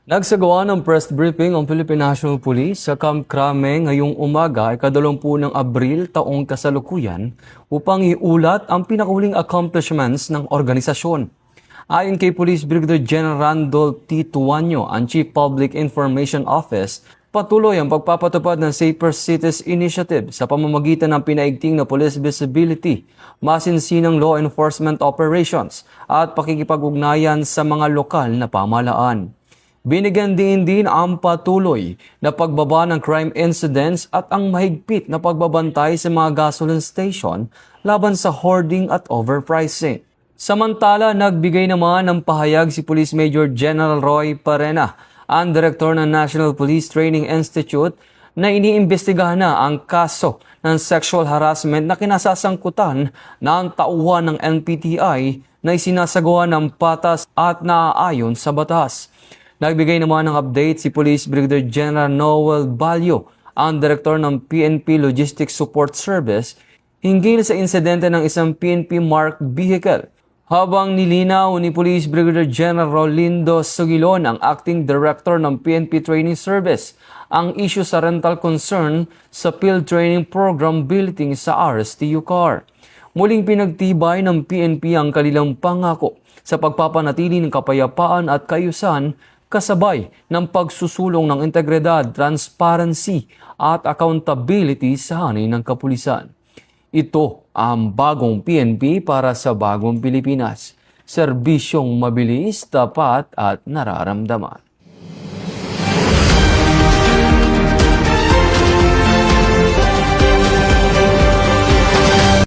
Nagsagawa ng press briefing ang Philippine National Police sa Camp Crame ngayong umaga, ika-20 ng Abril taong kasalukuyan upang iulat ang pinakahuling accomplishments ng organisasyon. Ayon kay Police Brigadier General Randolph T. Tuanyo, ang Chief Public Information Office, patuloy ang pagpapatupad ng Safer Cities Initiative sa pamamagitan ng pinaigting na police visibility, masinsinang law enforcement operations at pakikipag-ugnayan sa mga lokal na pamahalaan. Binigyan din ang patuloy na pagbaba ng crime incidents at ang mahigpit na pagbabantay sa mga gasoline station laban sa hoarding at overpricing. Samantala, nagbigay naman ng pahayag si Police Major General Roy Parena, ang Direktor ng National Police Training Institute, na iniimbestigahan na ang kaso ng sexual harassment na kinasasangkutan ng tauhan ng NPTI na isinasagawa ng patas at naaayon sa batas. Nagbigay naman ng update si Police Brigadier General Noel Balyo, ang Direktor ng PNP Logistics Support Service, hinggil sa insidente ng isang PNP marked vehicle. Habang nilinaw ni Police Brigadier General Rolindo Sugilon, ang Acting Director ng PNP Training Service, ang issue sa rental concern sa field training program billeting sa RSTU car. Muling pinagtibay ng PNP ang kanilang pangako sa pagpapanatili ng kapayapaan at kaayusan kasabay ng pagsusulong ng integridad, transparency at accountability sa hanay ng kapulisan. Ito ang bagong PNP para sa bagong Pilipinas. Serbisyong mabilis, tapat at nararamdaman.